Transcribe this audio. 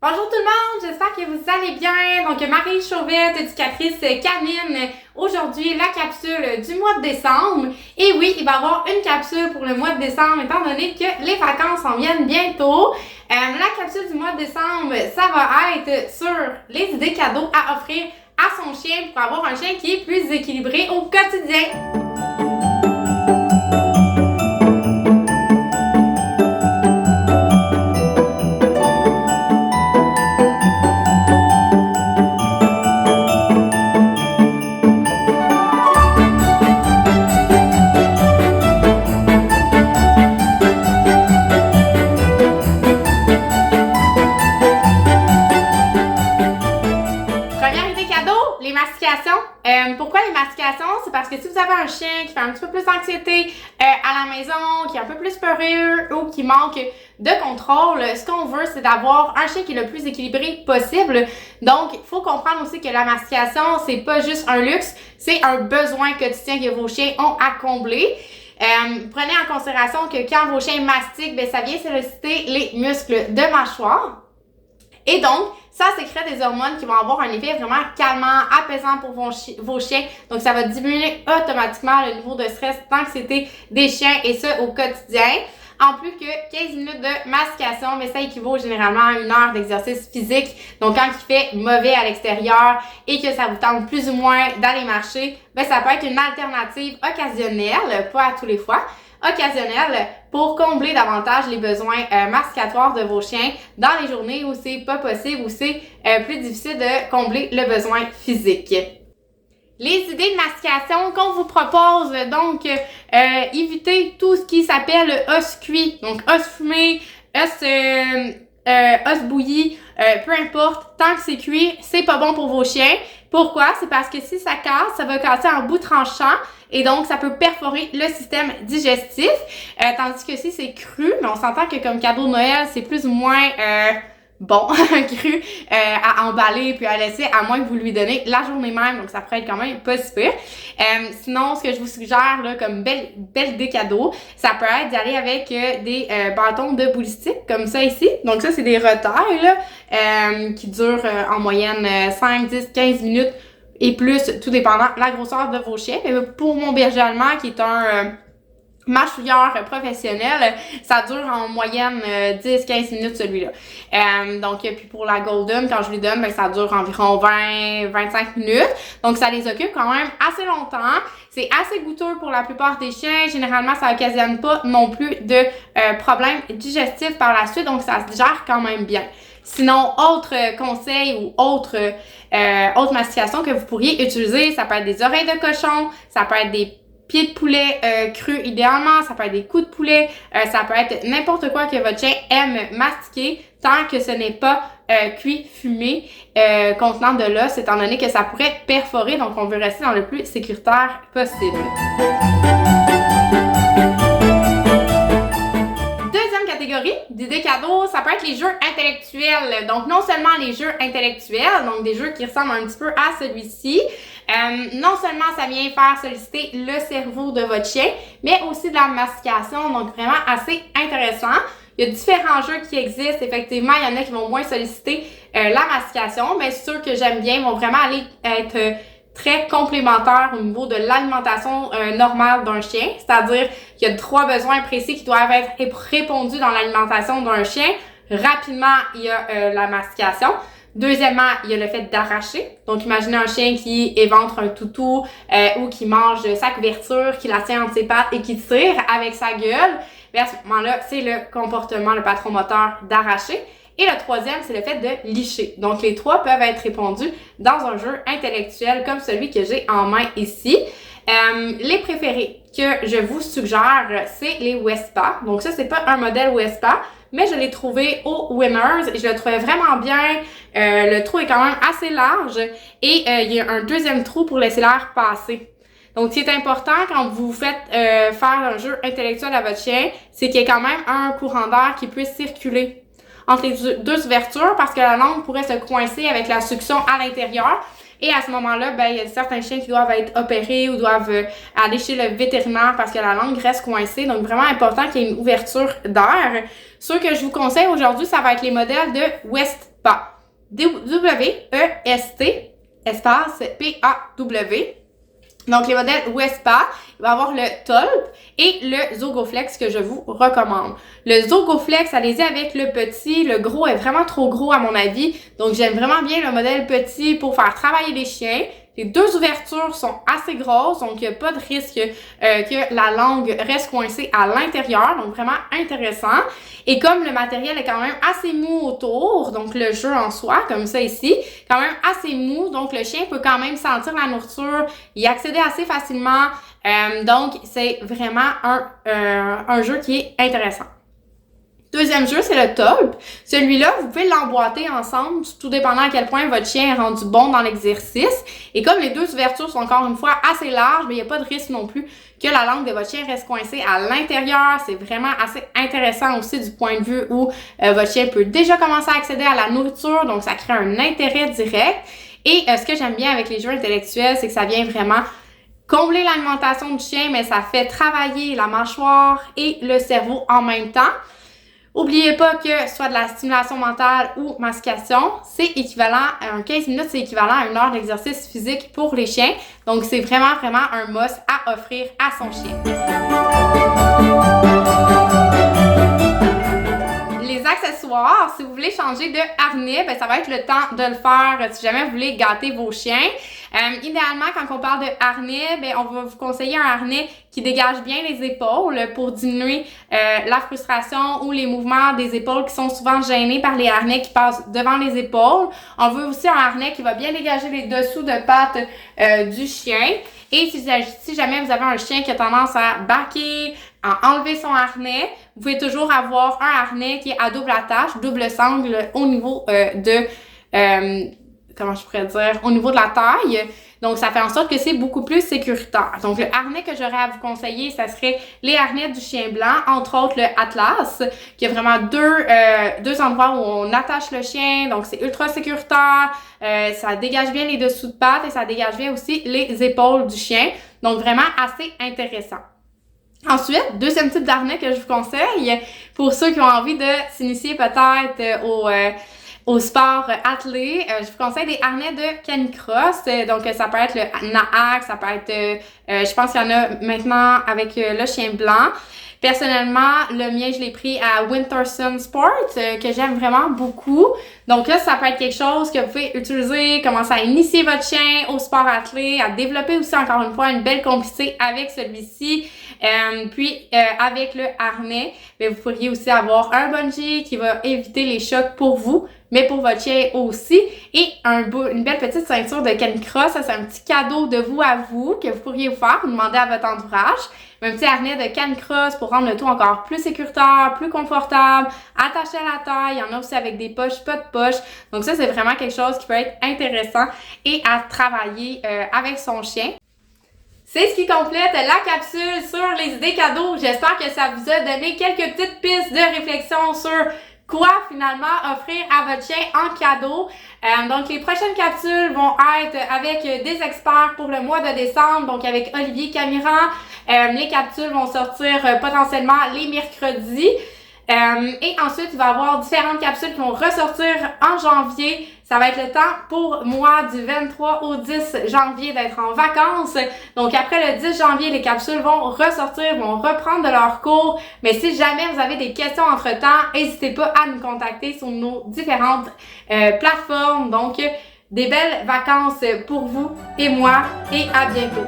Bonjour tout le monde, j'espère que vous allez bien. Donc Marie Chauvette, éducatrice canine, aujourd'hui la capsule du mois de décembre. Et oui, il va y avoir une capsule pour le mois de décembre étant donné que les vacances en viennent bientôt. La capsule du mois de décembre, ça va être sur les idées cadeaux à offrir à son chien pour avoir un chien qui est plus équilibré au quotidien. Première idée cadeau, les mastications. Pourquoi les mastications? C'est parce que si vous avez un chien qui fait un petit peu plus d'anxiété à la maison, qui est un peu plus peureux ou qui manque de contrôle, ce qu'on veut, c'est d'avoir un chien qui est le plus équilibré possible. Donc, il faut comprendre aussi que la mastication, c'est pas juste un luxe, c'est un besoin quotidien que vos chiens ont à combler. Prenez en considération que quand vos chiens mastiquent, ça vient solliciter les muscles de mâchoire. Et donc, ça sécrète des hormones qui vont avoir un effet vraiment calmant, apaisant pour vos chiens. Donc, ça va diminuer automatiquement le niveau de stress, d'anxiété des chiens et ça au quotidien. En plus que 15 minutes de mastication, ça équivaut généralement à 1 heure d'exercice physique. Donc, quand il fait mauvais à l'extérieur et que ça vous tente plus ou moins d'aller marcher, ça peut être une alternative occasionnelle, pas à tous les fois, occasionnelle pour combler davantage les besoins masticatoires de vos chiens dans les journées où c'est pas possible, où c'est plus difficile de combler le besoin physique. Les idées de mastication qu'on vous propose, donc évitez tout ce qui s'appelle os cuit, donc os fumé, os bouilli, peu importe, tant que c'est cuit, c'est pas bon pour vos chiens. Pourquoi? C'est parce que si ça casse, ça va casser en bout tranchant et donc ça peut perforer le système digestif. Tandis que si c'est cru, mais on s'entend que comme cadeau de Noël, c'est plus ou moins bon, cru à emballer puis à laisser, à moins que vous lui donnez la journée même, donc ça pourrait être quand même pas super. Sinon, ce que je vous suggère là, comme belle idée cadeau, ça peut être d'aller avec des bâtons de boulistique comme ça ici. Donc ça, c'est des retailles là, qui durent en moyenne 5, 10, 15 minutes et plus, tout dépendant de la grosseur de vos chiens. Mais pour mon berger allemand, qui est un mâchouilleur professionnel, ça dure en moyenne 10-15 minutes celui-là. Donc, puis pour la Golden, quand je lui donne, ça dure environ 20-25 minutes. Donc, ça les occupe quand même assez longtemps. C'est assez goûteux pour la plupart des chiens. Généralement, ça occasionne pas non plus de problèmes digestifs par la suite. Donc, ça se digère quand même bien. Sinon, autre conseil ou autre mastication que vous pourriez utiliser, ça peut être des oreilles de cochon, ça peut être des pieds de poulet crus idéalement, ça peut être des coups de poulet, ça peut être n'importe quoi que votre chien aime mastiquer tant que ce n'est pas cuit, fumé, contenant de l'os, étant donné que ça pourrait perforer, donc on veut rester dans le plus sécuritaire possible. Catégorie d'idées cadeaux, ça peut être les jeux intellectuels. Donc, non seulement les jeux intellectuels, donc des jeux qui ressemblent un petit peu à celui-ci. Non seulement ça vient faire solliciter le cerveau de votre chien, mais aussi de la mastication, donc vraiment assez intéressant. Il y a différents jeux qui existent. Effectivement, il y en a qui vont moins solliciter la mastication, mais ceux que j'aime bien vont vraiment aller être très complémentaire au niveau de l'alimentation normale d'un chien, c'est-à-dire qu'il y a 3 besoins précis qui doivent être répondus dans l'alimentation d'un chien. Rapidement, il y a la mastication. Deuxièmement, il y a le fait d'arracher. Donc, imaginez un chien qui éventre un toutou ou qui mange sa couverture, qui la tient entre ses pattes et qui tire avec sa gueule. Mais à ce moment-là, c'est le comportement, le patron moteur d'arracher. Et le troisième, c'est le fait de licher. Donc, les 3 peuvent être répondus dans un jeu intellectuel comme celui que j'ai en main ici. Les préférés que je vous suggère, c'est les Wespa. Donc, ça, c'est pas un modèle Wespa, mais je l'ai trouvé au Winners et je le trouvais vraiment bien. Le trou est quand même assez large et il y a un deuxième trou pour laisser l'air passer. Donc, ce qui est important quand vous faites faire un jeu intellectuel à votre chien, c'est qu'il y ait quand même un courant d'air qui puisse circuler entre les 2 ouvertures parce que la langue pourrait se coincer avec la succion à l'intérieur. Et à ce moment-là, il y a certains chiens qui doivent être opérés ou doivent aller chez le vétérinaire parce que la langue reste coincée. Donc, vraiment important qu'il y ait une ouverture d'air. Ceux que je vous conseille aujourd'hui, ça va être les modèles de Westpaw. W-E-S-T, espace P-A-W. Donc, les modèles Westpaw, il va avoir le Tulp et le Zogoflex que je vous recommande. Le Zogoflex, allez-y avec le petit. Le gros est vraiment trop gros à mon avis. Donc, j'aime vraiment bien le modèle petit pour faire travailler les chiens. Les deux ouvertures sont assez grosses, donc il n'y a pas de risque que la langue reste coincée à l'intérieur. Donc, vraiment intéressant. Et comme le matériel est quand même assez mou autour, donc le jeu en soi, comme ça ici, quand même assez mou, donc le chien peut quand même sentir la nourriture, y accéder assez facilement. Donc, c'est vraiment un jeu qui est intéressant. Deuxième jeu, c'est le Tulp. Celui-là, vous pouvez l'emboîter ensemble, tout dépendant à quel point votre chien est rendu bon dans l'exercice. Et comme les deux ouvertures sont encore une fois assez larges, mais il n'y a pas de risque non plus que la langue de votre chien reste coincée à l'intérieur. C'est vraiment assez intéressant aussi du point de vue où votre chien peut déjà commencer à accéder à la nourriture, donc ça crée un intérêt direct. Et ce que j'aime bien avec les jeux intellectuels, c'est que ça vient vraiment combler l'alimentation du chien, mais ça fait travailler la mâchoire et le cerveau en même temps. Oubliez pas que soit de la stimulation mentale ou mastication, c'est équivalent à 15 minutes, c'est équivalent à 1 heure d'exercice physique pour les chiens. Donc, c'est vraiment un must à offrir à son chien. Les accessoires, si vous voulez changer de harnais, ben ça va être le temps de le faire si jamais vous voulez gâter vos chiens. Idéalement, quand on parle de harnais, ben on va vous conseiller un harnais qui dégage bien les épaules pour diminuer la frustration ou les mouvements des épaules qui sont souvent gênés par les harnais qui passent devant les épaules. On veut aussi un harnais qui va bien dégager les dessous de pattes du chien. Et si jamais vous avez un chien qui a tendance à baquer, à enlever son harnais, vous pouvez toujours avoir un harnais qui est à double attache, double sangle au niveau comment je pourrais dire, au niveau de la taille. Donc, ça fait en sorte que c'est beaucoup plus sécuritaire. Donc, le harnais que j'aurais à vous conseiller, ça serait les harnais du chien blanc, entre autres le Atlas, qui a vraiment deux endroits où on attache le chien. Donc, c'est ultra sécuritaire. Ça dégage bien les dessous de pattes et ça dégage bien aussi les épaules du chien. Donc, vraiment assez intéressant. Ensuite, deuxième type d'harnais que je vous conseille, pour ceux qui ont envie de s'initier peut-être au sport attelé, je vous conseille des harnais de canicross. Donc, ça peut être le Naak, ça peut être, je pense qu'il y en a maintenant avec le chien blanc. Personnellement, le mien, je l'ai pris à Winterson Sport, que j'aime vraiment beaucoup. Donc là, ça peut être quelque chose que vous pouvez utiliser, commencer à initier votre chien au sport attelé, à développer aussi, encore une fois, une belle complicité avec celui-ci. Puis, avec le harnais, bien, vous pourriez aussi avoir un bungee qui va éviter les chocs pour vous, mais pour votre chien aussi. Et une belle petite ceinture de canicross, ça c'est un petit cadeau de vous à vous que vous pourriez vous faire, vous demander à votre entourage. Un petit harnais de canicross pour rendre le tout encore plus sécuritaire, plus confortable, attaché à la taille. Il y en a aussi avec des poches, pas de poches. Donc ça, c'est vraiment quelque chose qui peut être intéressant et à travailler avec son chien. C'est ce qui complète la capsule sur les idées cadeaux. J'espère que ça vous a donné quelques petites pistes de réflexion sur quoi finalement offrir à votre chien en cadeau. Donc les prochaines capsules vont être avec des experts pour le mois de décembre, donc avec Olivier Camiran. Les capsules vont sortir potentiellement les mercredis. Et ensuite, il va y avoir différentes capsules qui vont ressortir en janvier. Ça va être le temps pour moi du 23 au 10 janvier d'être en vacances. Donc après le 10 janvier, les capsules vont ressortir, vont reprendre de leur cours. Mais si jamais vous avez des questions entre-temps, n'hésitez pas à nous contacter sur nos différentes plateformes. Donc, des belles vacances pour vous et moi et à bientôt.